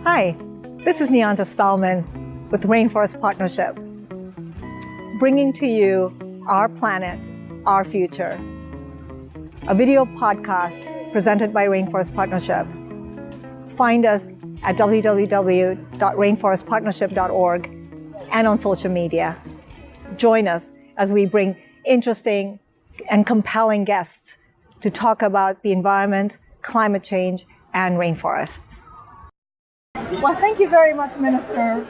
Hi, this is Niyanta Spelman with Rainforest Partnership, bringing to you Our Planet, Our Future, a video podcast presented by Rainforest Partnership. Find us at www.rainforestpartnership.org and on social media. Join us as we bring interesting and compelling guests to talk about the environment, climate change, and rainforests. Well, thank you very much, Minister.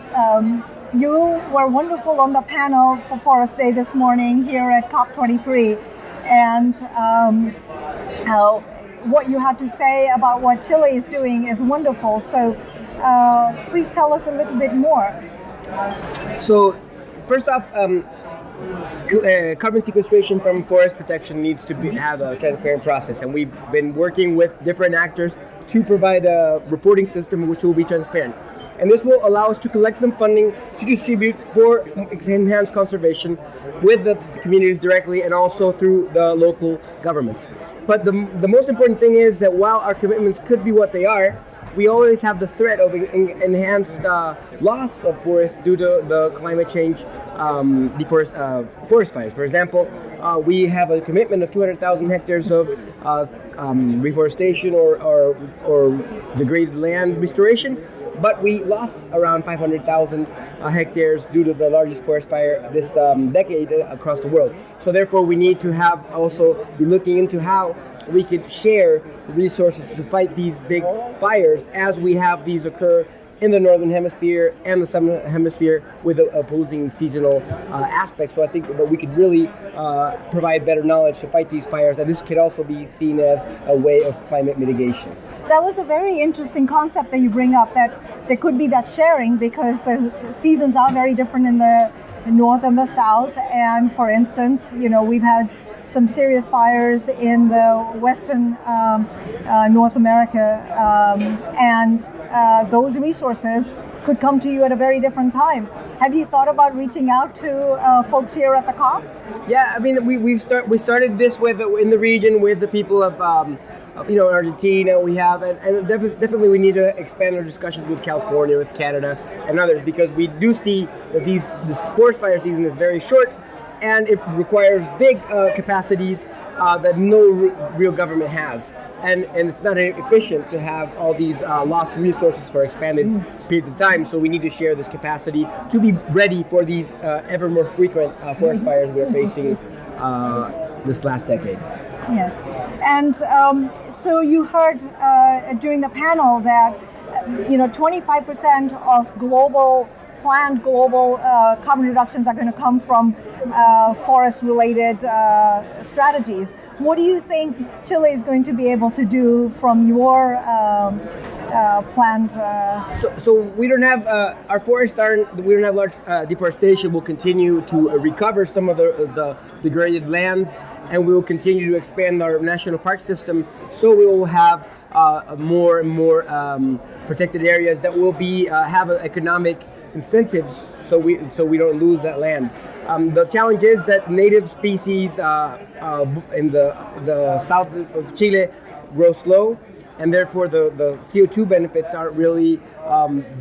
You were wonderful on the panel for Forest Day this morning here at COP23, and what you had to say about what Chile is doing is wonderful. So please tell us a little bit more. So first off, carbon sequestration from forest protection needs to have a transparent process, and we've been working with different actors to provide a reporting system which will be transparent. And this will allow us to collect some funding to distribute for enhanced conservation with the communities directly and also through the local governments. But the most important thing is that while our commitments could be what they are, we always have the threat of enhanced loss of forest due to the climate change, forest fires. For example, we have a commitment of 200,000 hectares of reforestation or degraded land restoration, but we lost around 500,000 hectares due to the largest forest fire this decade across the world. So therefore, we need to have also be looking into how we could share resources to fight these big fires as we have these occur in the northern hemisphere and the southern hemisphere with opposing seasonal aspects. So I think that we could really provide better knowledge to fight these fires, and this could also be seen as a way of climate mitigation. That was a very interesting concept that you bring up, that there could be that sharing because the seasons are very different in the north and the south. And for instance, we've had some serious fires in the western North America, and those resources could come to you at a very different time. Have you thought about reaching out to folks here at the COP? Yeah, I mean, we started this in the region with the people of Argentina. We have, and definitely we need to expand our discussions with California, with Canada, and others, because we do see that this forest fire season is very short. And it requires big capacities that no real government has. And it's not efficient to have all these lost resources for expanded periods of time. So we need to share this capacity to be ready for these ever more frequent forest fires we're facing this last decade. Yes. And so you heard during the panel that 25% of planned global carbon reductions are going to come from forest-related strategies. What do you think Chile is going to be able to do from your planned? So we don't have our forests we don't have large deforestation. We'll continue to recover some of the degraded lands, and we will continue to expand our national park system. So we will have more and more protected areas that will have economic incentives, so we don't lose that land. The challenge is that native species in the south of Chile grow slow, and therefore the CO2 benefits aren't really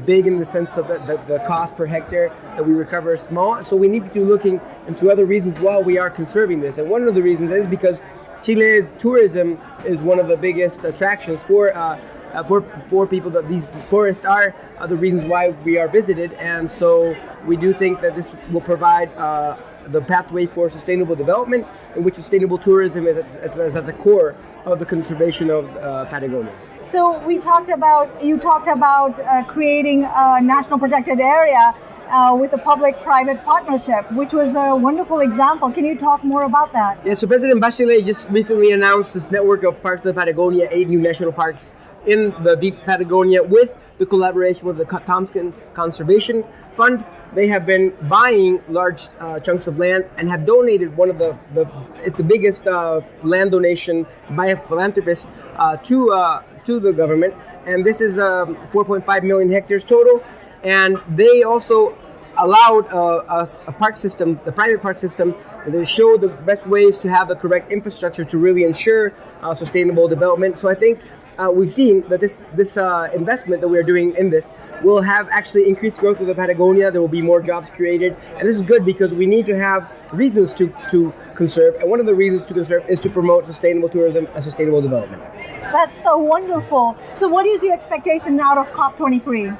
big in the sense of the cost per hectare that we recover is small. So we need to be looking into other reasons why we are conserving this, and one of the reasons is because Chile's tourism is one of the biggest attractions for people. That these forests are the reasons why we are visited, and so we do think that this will provide the pathway for sustainable development, in which sustainable tourism is at the core of the conservation of Patagonia. So you talked about creating a national protected area with a public-private partnership, which was a wonderful example. Can you talk more about that? Yeah, so President Bachelet just recently announced this network of parks of Patagonia, 8 new national parks in the deep Patagonia with the collaboration with the Tompkins Conservation Fund. They have been buying large chunks of land and have donated it's the biggest land donation by a philanthropist to the government. And this is 4.5 million hectares total. And they also allowed a park system, the private park system, that show the best ways to have the correct infrastructure to really ensure sustainable development. So I think we've seen that this investment that we are doing in this will have actually increased growth of the Patagonia. There will be more jobs created, and this is good because we need to have reasons to conserve, and one of the reasons to conserve is to promote sustainable tourism and sustainable development. That's so wonderful. So what is your expectation out of COP23?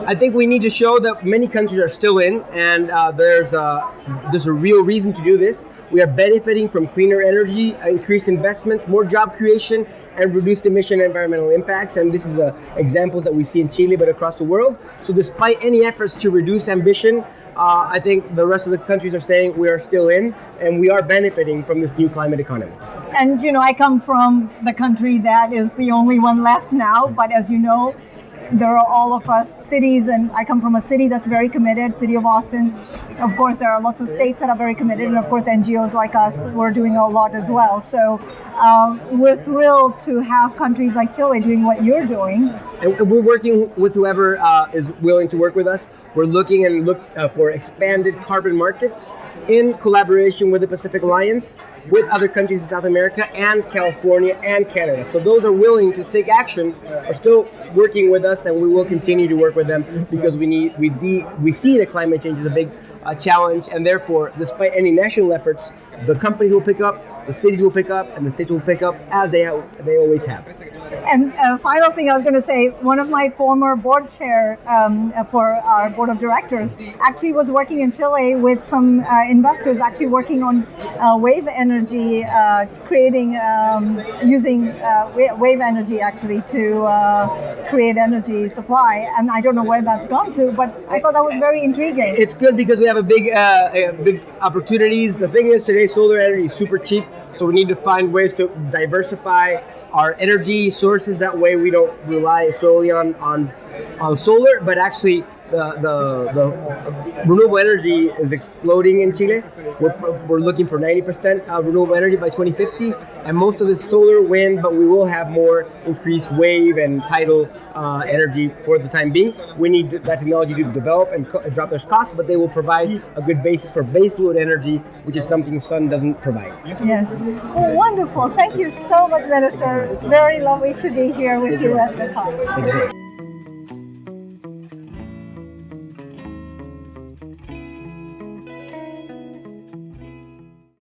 I think we need to show that many countries are still in, and there's a real reason to do this. We are benefiting from cleaner energy, increased investments, more job creation, and reduced emission and environmental impacts. And this is examples that we see in Chile, but across the world. So despite any efforts to reduce ambition, I think the rest of the countries are saying we are still in, and we are benefiting from this new climate economy. And, I come from the country that is the only one left now, but as you know, there are all of us cities, and I come from a city that's very committed, City of Austin. Of course, there are lots of states that are very committed, and of course, NGOs like us, we're doing a lot as well. So we're thrilled to have countries like Chile doing what you're doing. And we're working with whoever is willing to work with us. We're looking for expanded carbon markets in collaboration with the Pacific Alliance, with other countries in South America and California and Canada. So those are willing to take action are still working with us, and we will continue to work with them because we see that climate change is a big challenge, and therefore, despite any national efforts, the companies will pick up, the cities will pick up, and the states will pick up as they always have. And final thing I was going to say, one of my former board chair for our board of directors actually was working in Chile with some investors actually working on wave energy, using wave energy actually to create energy supply. And I don't know where that's gone to, but I thought that was very intriguing. It's good because we have a big opportunities. The thing is today solar energy is super cheap, so we need to find ways to diversify our energy sources. That way we don't rely solely on solar, but actually the renewable energy is exploding in Chile. We're looking for 90% renewable energy by 2050, and most of this solar, wind, but we will have more increased wave and tidal energy for the time being. We need that technology to develop and drop those costs, but they will provide a good basis for baseload energy, which is something the sun doesn't provide. Yes. Well, wonderful. Thank you so much, Minister. Very lovely to be here with you at the COP. Thank you so much.